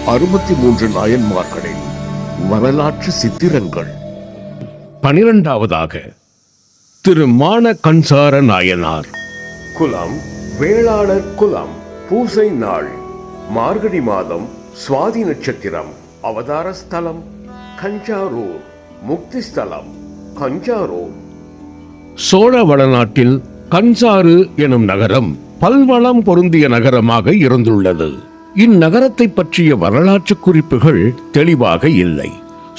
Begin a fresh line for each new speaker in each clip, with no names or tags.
63 நாயன்மார்களின் வரலாற்று சித்திரங்கள்.
12வது திரு மான கன்சார நாயனார்.
குலம் வேளாளர் குலம். பூசை நாள் மார்கழி மாதம், சுவாதி நட்சத்திரம். அவதார ஸ்தலம் கஞ்சாரூர். முக்தி ஸ்தலம் கஞ்சாரூர்.
சோழ வளநாட்டில் கன்சாறு எனும் நகரம் பல்வளம் பொருந்திய நகரமாக இருந்துள்ளது. இந்நகரத்தை பற்றிய வரலாற்று குறிப்புகள் தெளிவாக இல்லை.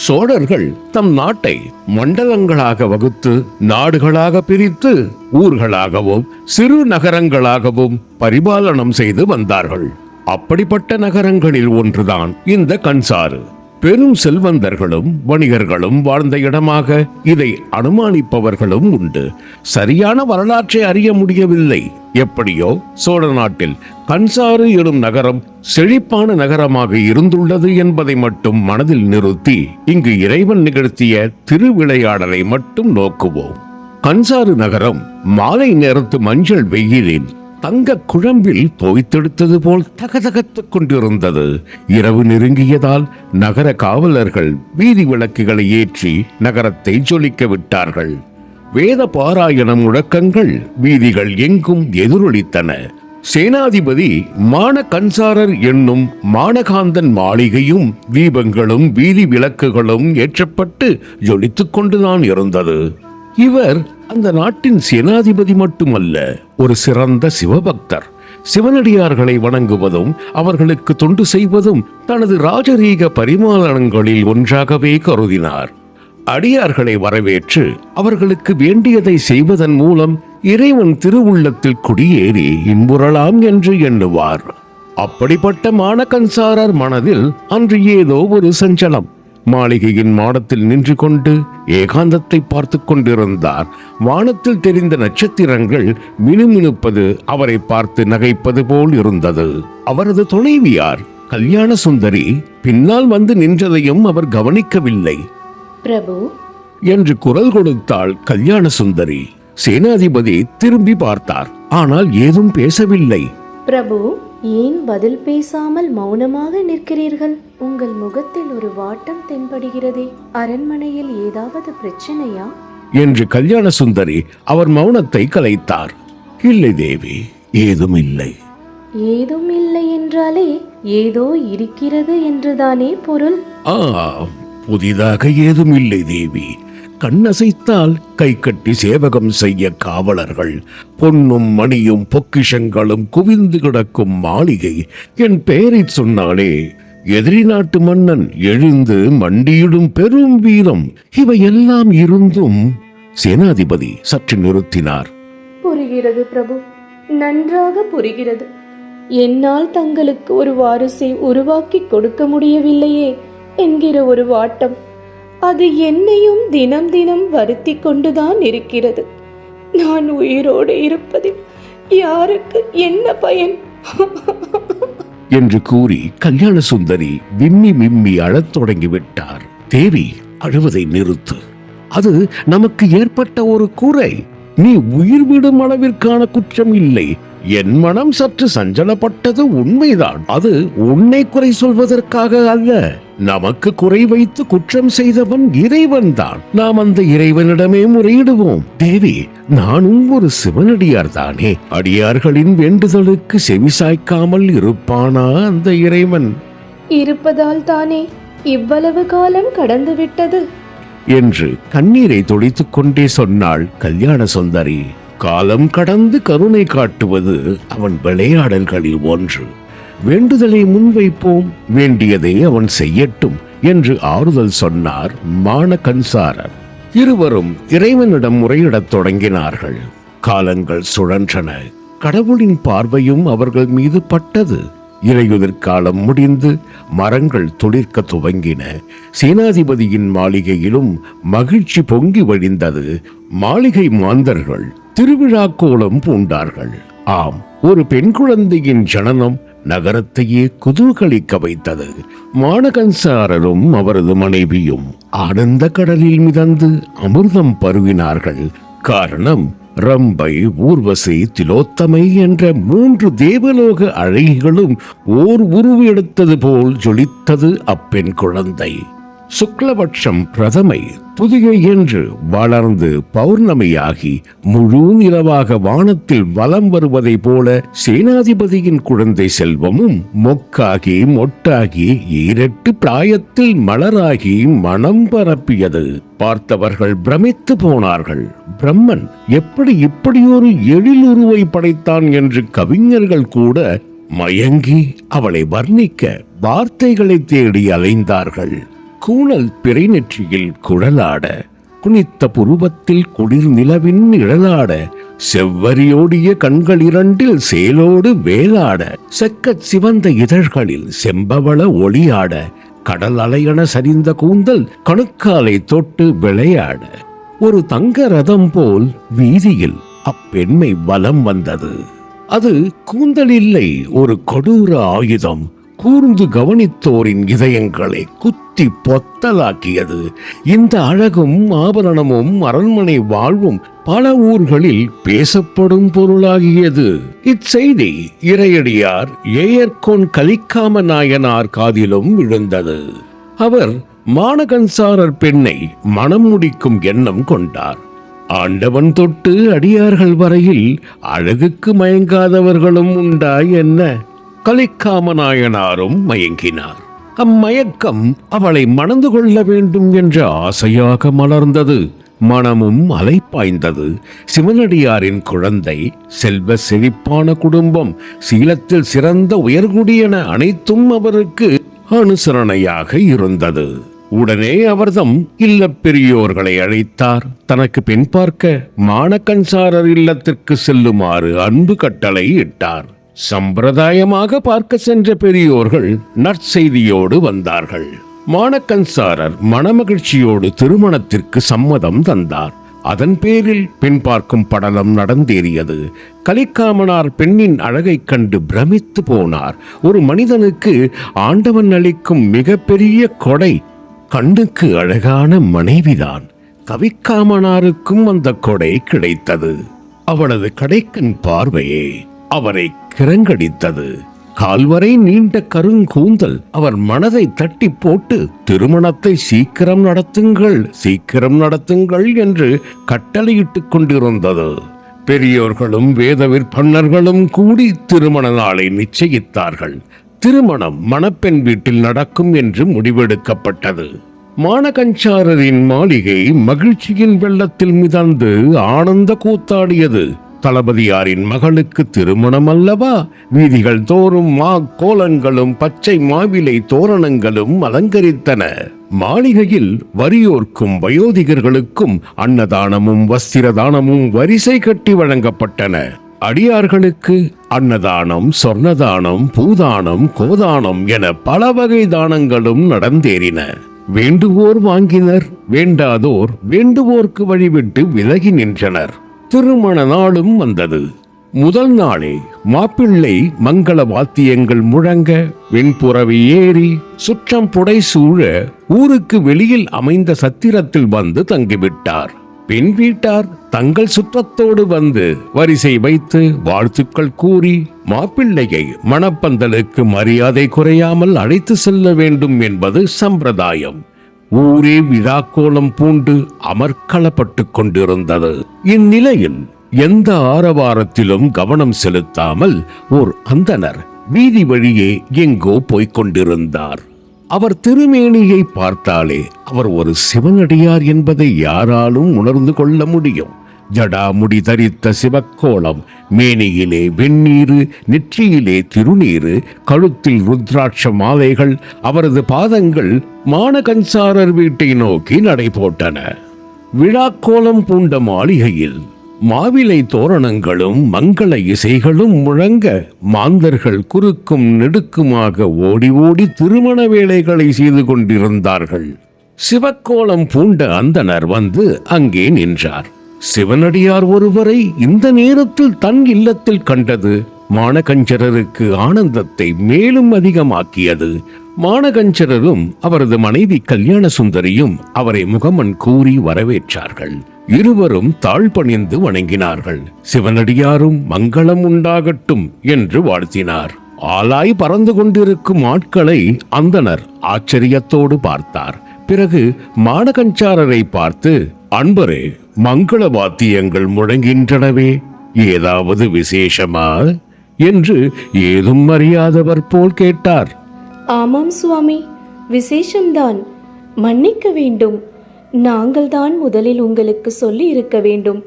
சோழர்கள் தம் நாட்டை மண்டலங்களாக வகுத்து நாடுகளாக பிரித்து ஊர்களாகவும் சிறு நகரங்களாகவும் பரிபாலனம் செய்து வந்தார்கள். அப்படிப்பட்ட நகரங்களில் ஒன்றுதான் இந்த கன்சாறு. பெரும் செல்வந்தர்களும் வணிகர்களும் வாழ்ந்த இடமாக இதை அனுமானிப்பவர்களும் உண்டு. சரியான வரலாற்றை அறிய முடியவில்லை. எப்படியோ சோழ நாட்டில் கன்சாறு எனும் நகரம் செழிப்பான நகரமாக இருந்துள்ளது என்பதை மட்டும் மனதில் நிறுத்தி இங்கு இறைவன் நிகழ்த்திய திருவிளையாடலை மட்டும் நோக்குவோம். கன்சாறு நகரம் மாலை நேரத்து மஞ்சள் வெயிலில் தங்க குழம்பில் தோய்த்தெடுத்தது போல் தகதகத்துக் கொண்டிருந்தது. இரவு நெருங்கியதால் நகர காவலர்கள் வீதி விளக்குகளை ஏற்றி நகரத்தை ஜொலிக்க விட்டார்கள். வேத பாராயண முழக்கங்கள் வீதிகள் எங்கும் எதிரொலித்தன. சேனாதிபதி மான கன்சாரர் என்னும் மானகாந்தன் மாளிகையும் தீபங்களும் வீதி விளக்குகளும் ஏற்றப்பட்டு ஜொலித்துக் கொண்டுதான் இருந்தது. இவர் அந்த நாட்டின் சேனாதிபதி மட்டுமல்ல, ஒரு சிறந்த சிவபக்தர். சிவனடியார்களை வணங்குவதும் அவர்களுக்கு தொண்டு செய்வதும் தனது ராஜரீக பரிமாணங்களில் ஒன்றாகவே கருதினார். அடியார்களை வரவேற்று அவர்களுக்கு வேண்டியதை செய்வதன் மூலம் இறைவன் திருவுள்ளத்தில் குடியேறி இன்புறலாம் என்று எண்ணுவார். அப்படிப்பட்ட மானகன்சாரர் மனதில் அன்று ஏதோ ஒரு சஞ்சலம். மாளிகையின் மாடத்தில் நின்று கொண்டு ஏகாந்தத்தை பார்த்து கொண்டிருந்தார். வானத்தில் தெரிந்த நட்சத்திரங்கள் மினுமினுப்பது அவரை பார்த்து நகைப்பது போல் இருந்தது. அவரது துணைவியார் கல்யாண சுந்தரி பின்னால் வந்து நின்றதையும் அவர் கவனிக்கவில்லை.
பிரபு
என்று குரல் கொடுத்தாள் கல்யாண சுந்தரி. சேனாதிபதி திரும்பி பார்த்தார். ஆனால் ஏதும் பேசவில்லை.
பிரபு, ஏன் பதில் பேசாமல் மௌனமாக நிற்கிறீர்கள்? உங்கள் முகத்தில் ஒரு வாட்டம் தென்படுகிறதே. அரண்மனையில் ஏதாவது பிரச்சனையா?
என்று கல்யாண சுந்தரி அவர் மௌனத்தை கலைத்தார். இல்லை தேவி, ஏதும் இல்லை.
ஏதும் இல்லை என்றாலே ஏதோ இருக்கிறது என்றுதானே பொருள்?
புதிதாக ஏதும் இல்லை தேவி. கண்ணசைத்தால் கை கட்டி சேவகம் செய்ய காவலர்கள், பொன்னும் மணியும் பொக்கிஷங்களும் குவிந்து கிடக்கும் மாளிகை. என் பெயரை சொன்னாலே எதிரி நாட்டு மன்னன் எழுந்து மண்டியிடும் பெரும் வீரம். இவையெல்லாம் இருந்தும் சேனாதிபதி சற்று நிறுத்தினார்.
புரிகிறது பிரபு, நன்றாக புரிகிறது. என்னால் தங்களுக்கு ஒரு வாரிசை உருவாக்கி கொடுக்க முடியவில்லையே என்கிற ஒரு வாட்டம், அது என்னையும் தினம் தினம் வருத்தி கொண்டுதான் இருக்கிறது. நான் உயிரோடு இருப்பதில் யாருக்கு என்ன பயன்?
என்று கூறி கல்யாண சுந்தரி விம்மி விம்மி அழத் தொடங்கிவிட்டார். தேவி, அழுவதை நிறுத்து. அது நமக்கு ஏற்பட்ட ஒரு குறை. நீ உயிர் விடும் அளவிற்கான குற்றம் இல்லை. என் மனம் சற்று சஞ்சலப்பட்டது உண்மைதான். அது உன்னை குறை சொல்வதற்காக அல்ல. நமக்கு குறை வைத்து குற்றம் செய்தவன் இறைவன் தான். நாம் அந்த இறைவனிடமே முறையிடுவோம். தேவி, நானும் ஒரு சிவனடியார் தானே. அடியார்களின் வேண்டுதலுக்கு செவிசாய்க்காமல் இருப்பானா அந்த இறைவன்?
இருப்பதால் தானே இவ்வளவு காலம் கடந்து விட்டது
என்று கண்ணீரை தொளித்துக் கொண்டே சொன்னாள் கல்யாண சுந்தரி. காலம் கடந்து கருணை காட்டுவது அவன் விளையாடல்களில் ஒன்று. வேண்டுதலை முன்வைப்போம், வேண்டியதை அவன் செய்யட்டும் என்று ஆறுதல் சொன்னார் மான கன்சாரர். இருவரும் இறைவனிடம் முறையிடத் தொடங்கினார்கள். காலங்கள் சுழன்றன. கடவுளின் பார்வையும் அவர்கள் மீது பட்டது. இலையுதிர் காலம் முடிந்து மரங்கள் துளிர்க்க துவங்கின. சேனாதிபதியின் மாளிகையிலும் மகிழ்ச்சி பொங்கி வழிந்தது. மாளிகை மாந்தர்கள் திருவிழா கோலம் பூண்டார்கள். ஆம், ஒரு பெண் குழந்தையின் ஜனனம் நகரத்தையே குதூகலிக்க வைத்தது. மானகன்சாரரும் அவரது மனைவியும் ஆனந்த கடலில் மிதந்து அமிர்தம் பருகினார்கள். காரணம், ரம்பை, ஊர்வசி, திலோத்தமை என்ற 3 தேவலோக அழகிகளும் ஓர் உருவு எடுத்தது போல் ஜொலித்தது அப்பெண் குழந்தை. சுக்லபட்சம் பிரதமை புதிய என்று வளர்ந்து பௌர்ணமியாகி முழு நிலவாக வானத்தில் வலம் வருவதை போல சேனாதிபதியின் குழந்தை செல்வமும் மொக்காகி மொட்டாகி 8 பிராயத்தில் மலராகி மனம் பரப்பியது. பார்த்தவர்கள் பிரமித்து போனார்கள். பிரம்மன் எப்படி இப்படியொரு எழிலுருவை படைத்தான் என்று கவிஞர்கள் கூட மயங்கி அவளை வர்ணிக்க வார்த்தைகளை தேடி அலைந்தார்கள். கூணல் பிறை நெற்றியில் குழலாட, குனித்த புருவத்தில் குளிர் நிலவின் நிழலாட, செவ்வரியோடிய கண்கள் 2 சேலோடு வேலாட, செக்கச் சிவந்த இதழ்களில் செம்பவள ஒளியாட, கடல் அலையென சரிந்த கூந்தல் கணுக்காலை தொட்டு விளையாட, ஒரு தங்க ரதம் போல் வீதியில் அப்பெண்மை வலம் வந்தது. அது கூந்தல் இல்லை, ஒரு கொடூர ஆயுதம். கூர்ந்து கவனித்தோரின் இதயங்களை குத்தி பொத்தலாக்கியது. இந்த அழகும் ஆபரணமும் அரண்மனை வாழ்வும் பல ஊர்களில் பேசப்படும் பொருளாகியது. இச்செய்தி இறையடியார் ஏயர்கோன் கலிக்காம நாயனார் காதிலும் விழுந்தது. அவர் மானகன்சாரர் பெண்ணை மணம் முடிக்கும் எண்ணம் கொண்டார். ஆண்டவன் தொட்டு அடியார்கள் வரையில் அழகுக்கு மயங்காதவர்களும் உண்டா என்ன? கலிக்காம நாயனாரும் மயங்கினார். அம்மயக்கம் அவளை மணந்து கொள்ள வேண்டும் என்ற ஆசையாக மலர்ந்தது. மனமும் அலைப்பாய்ந்தது. சிவனடியாரின் குழந்தை, செல்வ செழிப்பான குடும்பம், சீலத்தில் சிறந்த உயர்குடியென அனைத்தும் அவருக்கு அனுசரணையாக இருந்தது. உடனே அவர்தம் இல்ல பெரியோர்களை அழைத்தார். தனக்கு பெண் பார்க்க மானகன்சாரர் இல்லத்திற்கு செல்லுமாறு அன்பு கட்டளை இட்டார். சம்பிரதாயமாக பார்க்க சென்ற பெரியோர்கள் நற்செய்தியோடு வந்தார்கள். மானகன்சாரர் மனமகிழ்ச்சியோடு திருமணத்திற்கு சம்மதம் தந்தார். அதன் பேரில் பெண் பார்க்கும் படலம் நடந்தேறியது. கலிக்காமனார் பெண்ணின் அழகைக் கண்டு பிரமித்து போனார். ஒரு மனிதனுக்கு ஆண்டவன் அளிக்கும் மிகப்பெரிய கொடை கண்ணுக்கு அழகான மனைவிதான். கவிக்காமனாருக்கும் அந்த கொடை கிடைத்தது. அவளது கடைக்கண் பார்வையே அவரை கிறங்கடித்தது. கால்வரை நீண்ட கருங்கூந்தல் அவர் மனதை தட்டி போட்டு திருமணத்தை சீக்கிரம் நடத்துங்கள் என்று கட்டளையிட்டுக் கொண்டிருந்தது. பெரியோர்களும் வேத விற்பன்னர்களும் கூடி திருமண நாளை நிச்சயித்தார்கள். திருமணம் மணப்பெண் வீட்டில் நடக்கும் என்று முடிவெடுக்கப்பட்டது. மானகன்சாரரின் மாளிகை மகிழ்ச்சியின் வெள்ளத்தில் மிதந்து ஆனந்த கூத்தாடியது. தளபதியாரின் மகளுக்கு திருமணம் அல்லவா? வீதிகள் தோறும் கோலங்களும் பச்சை மாவிலை தோரணங்களும் அலங்கரித்தன. மாளிகையில் வறியோர்க்கும் வயோதிகர்களுக்கும் அன்னதானமும் வஸ்திரதானமும் வரிசை கட்டி வழங்கப்பட்டன. அடியார்களுக்கு அன்னதானம், சொர்ணதானம், பூதானம், கோதானம் என பல வகை தானங்களும் நடந்தேறின. வேண்டுவோர் வாங்கினர், வேண்டாதோர் வேண்டுவோர்க்கு வழிவிட்டு விலகி நின்றனர். திருமண நாளும் வந்தது. முதல் நாளே மாப்பிள்ளை மங்கள வாத்தியங்கள் முழங்க, வெண்புறவி ஏறி சுற்றம் புடை சூழ ஊருக்கு வெளியில் அமைந்த சத்திரத்தில் வந்து தங்கிவிட்டார். பெண் வீட்டார் தங்கள் சுற்றத்தோடு வந்து வரிசை வைத்து வாழ்த்துக்கள் கூறி மாப்பிள்ளையை மணப்பந்தலுக்கு மரியாதை குறையாமல் அழைத்து செல்ல வேண்டும் என்பது சம்பிரதாயம். ஊரே விழாக்கோலம் பூண்டு அமர்க்களப்பட்டு கொண்டிருந்தது. இந்நிலையில் எந்த ஆரவாரத்திலும் கவனம் செலுத்தாமல் ஓர் அந்தணர் வீதி வழியே எங்கோ போய்க் கொண்டிருந்தார். அவர் திருமேனியை பார்த்தாலே அவர் ஒரு சிவனடியார் என்பதை யாராலும் உணர்ந்து கொள்ள முடியும். ஜடாமுடி தரித்த சிவக்கோலம், மேனியிலே வெந்நீரு, நெற்றியிலே திருநீரு, கழுத்தில் ருத்ராட்ச மாலைகள். அவரது பாதங்கள் மானகன்சாரர் வீட்டை நோக்கி நடைபோட்டன. விழாக்கோலம் பூண்ட மாளிகையில் மாவிலை தோரணங்களும் மங்கள இசைகளும் முழங்க மாந்தர்கள் குறுக்கும் நெடுக்குமாக ஓடி ஓடி திருமண வேலைகளை செய்து கொண்டிருந்தார்கள். சிவக்கோலம் பூண்ட அந்தணர் வந்து அங்கே நின்றார். சிவனடியார் ஒருவரை இந்த நேரத்தில் தன் இல்லத்தில் கண்டது மானகஞ்சரருக்கு ஆனந்தத்தை மேலும் அதிகமாக்கியது. மானகஞ்சரரும் அவரது மனைவி கல்யாண சுந்தரியும் அவரை முகமன் கூறி வரவேற்றார்கள். இருவரும் தாழ்பணிந்து வணங்கினார்கள். சிவனடியாரும் மங்களம் உண்டாகட்டும் என்று வாழ்த்தினார். ஆலாய் பறந்து கொண்டிருக்கும் ஆட்களை அந்தணர் ஆச்சரியத்தோடு பார்த்தார். பிறகு மானகஞ்சாரரை பார்த்து, அன்பரே, மங்கள வாத்தியங்கள் முழங்கின்றனவே, ஏதாவது விசேஷமா என்று ஏதும் அறியாதவர் போல் கேட்டார்.
ஆமாம் சுவாமி, விசேஷம்தான். மன்னிக்க வேண்டும், நாங்கள் தான் முதலில் உங்களுக்கு சொல்லி இருக்க வேண்டும்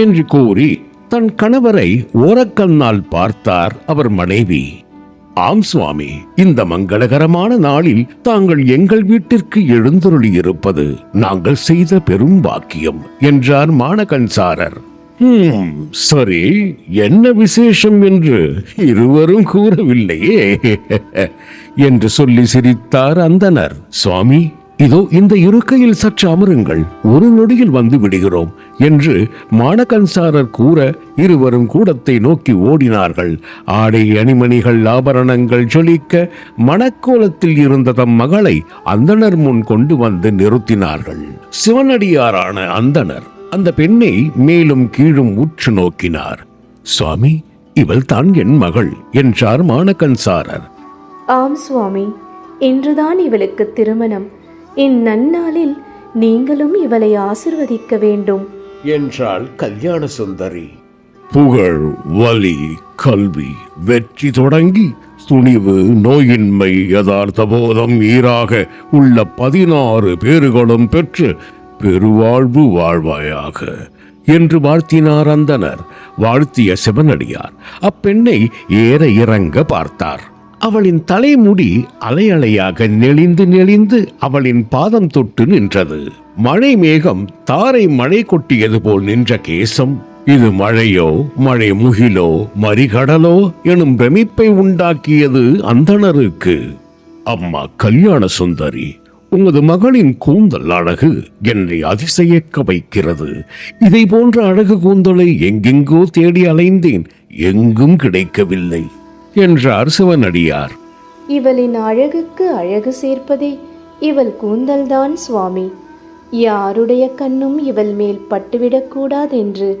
என்று கூறி தன் கணவரை ஓரக்கண்ணால் பார்த்தார் அவர் மனைவி. ஆம் சுவாமி, இந்த மங்களகரமான நாளில் தாங்கள் எங்கள் வீட்டிற்கு எழுந்தருளி இருப்பது நாங்கள் செய்த பெரும் பாக்கியம் என்றார் மானகஞ்சாரர். சரி, என்ன விசேஷம் என்று இருவரும் கூறவில்லையே என்று சொல்லி சிரித்தார் அந்தணர். சுவாமி, இதோ இந்த இருக்கையில் சற்று அமருங்கள், ஒரு நொடியில் வந்து விடுகிறோம் என்று மானகஞ்சாரர் கூற இருவரும் கூடத்தை நோக்கி ஓடினார்கள். ஆடை அணிமணிகள் ஆபரணங்கள் ஜொலிக்க மணக்கோலத்தில் இருந்த தம் மகளை அந்தணர் முன் கொண்டு வந்து நிறுத்தினார்கள். சிவனடியாரான அந்தணர் அந்த பெண்ணை மேலும் கீழும் உற்று நோக்கினார். சுவாமி, இவள் தான் என் மகள் என்றார் மானகஞ்சாரர்.
ஆம் சுவாமி, இன்றுதான் இவளுக்கு திருமணம். இந்நன்னாளில் நீங்களும் இவளை ஆசிர்வதிக்க வேண்டும்
என்றாள் கல்யாண சுந்தரி.
புகழ், வலி, கல்வி, வெற்றி தொடங்கி துணிவு, நோயின்மை, யதார்த்த போதம் ஈராக உள்ள 16 பேறுகளும் பெற்று பெருவாழ்வு வாழ்வாயாக என்று வாழ்த்தினார் அந்தணர். வாழ்த்திய சிவனடியார் அப்பெண்ணை ஏற இறங்க பார்த்தார். அவளின் தலைமுடி அலையலையாக நெளிந்து நெளிந்து அவளின் பாதம் தொட்டு நின்றது. மழை மேகம் தாரை மழை கொட்டியது போல் நின்ற கேசம், இது மழையோ மழை முகிலோ மறிகடலோ எனும் பிரமிப்பை உண்டாக்கியது அந்தணருக்கு. அம்மா கல்யாண சுந்தரி, உமது மகளின் கூந்தல் அழகு என்னை அதிசயிக்க வைக்கிறது. இதை போன்ற அழகு கூந்தலை எங்கெங்கோ தேடி அலைந்தேன், எங்கும் கிடைக்கவில்லை என்றார் சிவனடியார்.
இவளின் அழகுக்கு அழகு சேர்ப்பதே இவள் கூந்தல்தான் சுவாமி. யாருடைய கண்ணும் இவள் மேல் பட்டுவிடக்கூடாதென்று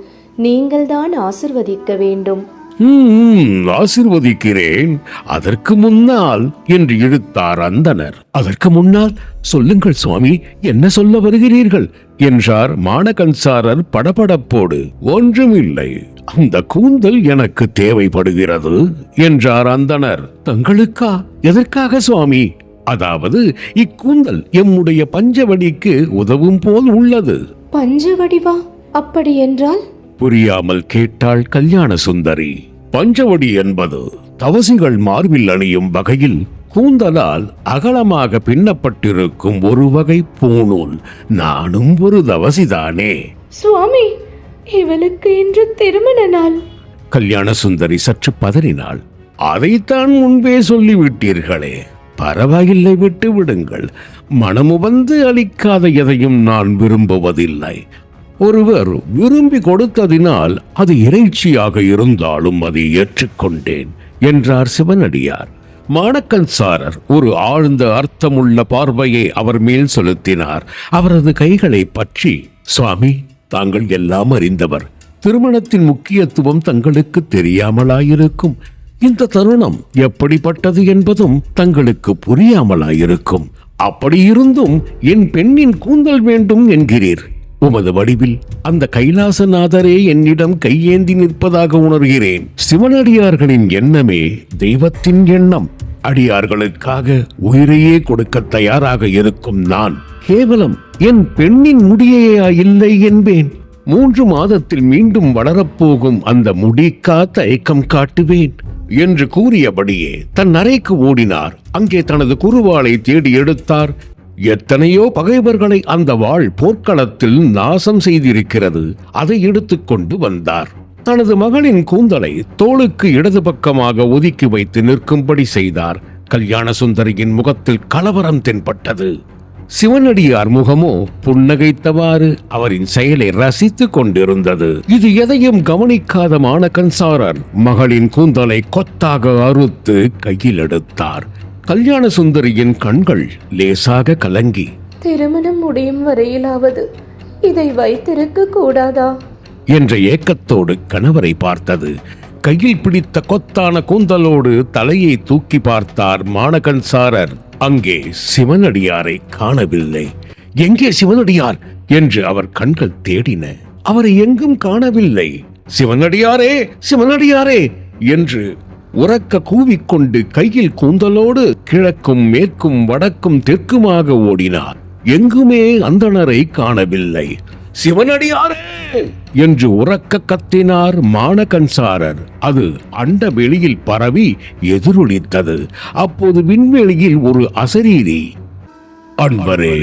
நீங்கள்தான் ஆசிர்வதிக்க வேண்டும்.
ஆசிர்வதிக்கிறேன். அதற்கு முன்னால் என்று இழுத்தார் அந்தணர். அதற்கு முன்னால் சொல்லுங்கள் சுவாமி, என்ன சொல்ல வருகிறீர்கள் என்றார் மானகஞ்சாரர் படபடப்போடு. ஒன்றுமில்லை, அந்த கூந்தல் எனக்கு தேவைப்படுகிறது என்றார் அந்தணர். தங்களுக்கா? எதற்காக சுவாமி? அதாவது இக்கூந்தல் எம்முடைய பஞ்சவடிக்கு உதவும் போல் உள்ளது.
பஞ்சவடிவா? அப்படி என்றால்?
புரியாமல் கேட்டாள் கல்யாண சுந்தரி. பஞ்சவடி என்பது தவசிகள் மார்பில் அணியும் வகையில் கூந்தலால் அகலமாக பின்னப்பட்டிருக்கும் ஒரு வகை பூணூல். நானும் ஒரு தவசிதானே.
சுவாமி, இவளுக்கு இன்று திருமண நாள்.
கல்யாண சுந்தரி சற்று பதறினாள். அதைத்தான் முன்பே சொல்லிவிட்டீர்களே. பரவாயில்லை, விட்டு விடுங்கள். மனமுவந்து அளிக்காத எதையும் நான் விரும்புவதில்லை. ஒருவர் விரும்பி கொடுத்ததினால் அது இறைச்சியாக இருந்தாலும் அதை ஏற்றுக்கொண்டேன் என்றார் சிவனடியார். மானகஞ்சாரர் ஒரு ஆழ்ந்த அர்த்தமுள்ள பார்வையை அவர் மேல் செலுத்தினார். அவரது கைகளை பற்றி, சுவாமி, தாங்கள் எல்லாம் அறிந்தவர். திருமணத்தின் முக்கியத்துவம் தங்களுக்கு தெரியாமலாயிருக்கும். இந்த தருணம் எப்படிப்பட்டது என்பதும் தங்களுக்கு புரியாமலாயிருக்கும். அப்படியிருந்தும் என் பெண்ணின் கூந்தல் வேண்டும் என்கிறீர். உமது வடிவில் அந்த கைலாசநாதரே என்னிடம் கையேந்தி நிற்பதாக உணர்கிறேன். சிவனடியார்களின் எண்ணமே தெய்வத்தின் எண்ணம். அடியார்களுக்காக உயிரையே கொடுக்க தயாராக இருக்கும் நான் கேவலம் என் பெண்ணின் முடியையா இல்லை என்பேன். 3 மாதத்தில் மீண்டும் வளரப்போகும் அந்த முடிக்கா தயக்கம் காட்டுவேன் என்று கூறியபடியே தன் அறைக்கு ஓடினார். அங்கே தனது குருவாளை தேடி எடுத்தார். எத்தனையோ பகைவர்களை அந்த வாள் போர்க்களத்தில் நாசம் செய்திருக்கிறது. அதை எடுத்துக்கொண்டு வந்தார். தனது மகளின் கூந்தலை தோளுக்கு இடது பக்கமாக ஒதுக்கி வைத்து நிற்கும்படி செய்தார். கல்யாண சுந்தரியின் முகத்தில் கலவரம் தென்பட்டது. சிவனடியார் முகமோ புன்னகைத்தவாறு அவரின் செயலை ரசித்துக் கொண்டிருந்தது. இது எதையும் கவனிக்காத மானகன்சாரர் மகளின் கூந்தலை கொத்தாக அறுத்து கையில் எடுத்தார். கல்யாண சுந்தரியின் கண்கள் லேசாக கலங்கி,
திருமணம் முடியும் வரையிலாவது இதை வைத்திருக்க கூடாதா
என்ற ஏக்கத்தோடு கணவரை பார்த்தது. கையில் பிடித்த கொத்தான கூந்தலோடு தலையை தூக்கி பார்த்தார் மானகன்சாரர். அங்கே சிவனடியாரை காணவில்லை. எங்கே சிவனடியார் என்று அவர் கண்கள் தேடின. அவரை எங்கும் காணவில்லை. சிவனடியாரே, சிவனடியாரே என்று உரக்க கூவிக்கொண்டு கையில் கூந்தலோடு கிழக்கும் மேற்கும் வடக்கும் தெற்குமாக ஓடினார். எங்குமே அந்தணரை காணவில்லை. சிவனடியாரே என்று உரக்க கத்தினார் மானகன்சாரர். அது அண்ட வெளியில் பரவி எதிரொலித்தது. அப்போது விண்வெளியில் ஒரு அசரீரி, அன்பரே,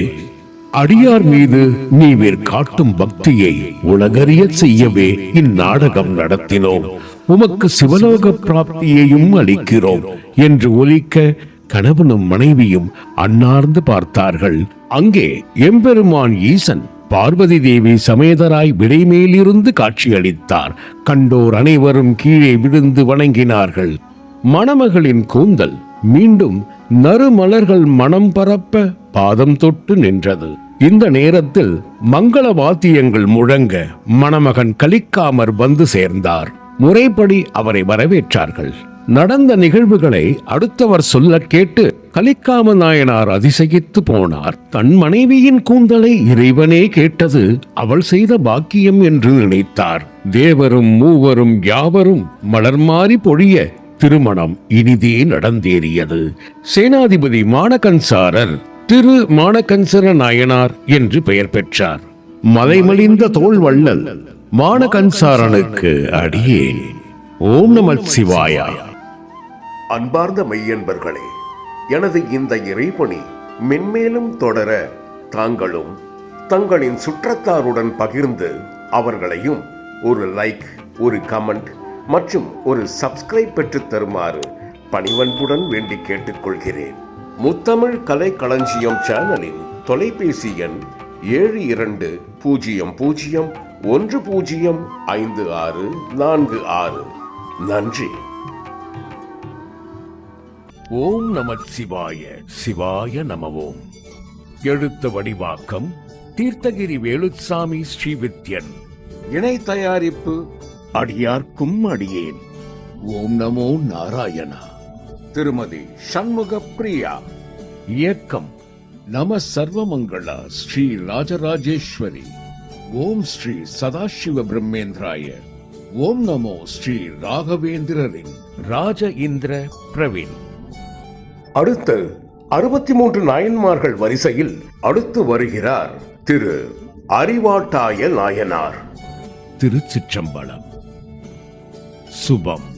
அடியார் மீது நீவிர் காட்டும் பக்தியை உலகறிய செய்யவே இந்நாடகம் நடத்தினோம். உமக்கு சிவலோக பிராப்தியையும் அளிக்கிறோம் என்று ஒலிக்க கணவனும் மனைவியும் அன்னார்ந்து பார்த்தார்கள். அங்கே எம்பெருமான் ஈசன் பார்வதி தேவி சமேதராய் விடைமேலிருந்து காட்சியளித்தார். கண்டோர் அனைவரும் கீழே விழுந்து வணங்கினார்கள். மணமகளின் கூந்தல் மீண்டும் நறுமலர்கள் மனம் பரப்ப பாதம் தொட்டு நின்றது. இந்த நேரத்தில் மங்கள வாத்தியங்கள் முழங்க மணமகன் கலிக்காமர் வந்து சேர்ந்தார். முறைப்படி அவரை வரவேற்றார்கள். நடந்த நிகழ்வுகளை அடுத்தவர் சொல்ல கேட்டு கலிக்காம நாயனார் அதிசயித்து போனார். தன் மனைவியின் கூந்தலை இறைவனே கேட்டது அவள் செய்த பாக்கியம் என்று நினைத்தார். தேவரும் மூவரும் யாவரும் மலர் மாறி பொழிய திருமணம் இனிதே நடந்தேறியது. சேனாதிபதி மானகன்சாரர் திரு மானகன்சர நாயனார் என்று பெயர் பெற்றார். மலைமலிந்த தோள் வள்ளல் மானகன்சாரனுக்கு அடியேன். ஓம் நம சிவாயா.
அன்பார்ந்த மெய்யன்பர்களே, எனது இந்த இறைபணி மென்மேலும் தொடர தாங்களும் தங்களின் சுற்றத்தாருடன் பகிர்ந்து அவர்களையும் ஒரு லைக், ஒரு கமெண்ட் மற்றும் ஒரு சப்ஸ்கிரைப் பெற்று தருமாறு பணிவன்புடன் வேண்டி கேட்டுக்கொள்கிறேன். முத்தமிழ் கலை களஞ்சியம் சேனலின் தொலைபேசி எண் 7200105646. நன்றி.
ஓம் நம சிவாய. சிவாய நமவோம். எழுத்து வடிவாக்கம் தீர்த்தகிரி வேலுச்சாமி ஸ்ரீவித்யன்.
இணை தயாரிப்பு அடியார்க்கும் அடியேன்.
ஓம் நமோ நாராயணா.
திருமதி சண்முக பிரியா.
இயக்கம் நம சர்வமங்களா ஸ்ரீ ராஜராஜேஸ்வரி. ஓம் ஸ்ரீ சதாசிவ பிரம்மேந்திராய. ஓம் நமோ ஸ்ரீ ராகவேந்திரரின் ராஜ இந்திர பிரவீன்.
அடுத்து 63 நாயன்மார்கள் வரிசையில் அடுத்து வருகிறார் திரு அறிவாட்டாய நாயனார்.
திருச்சிற்றம்பலம். சுபம்.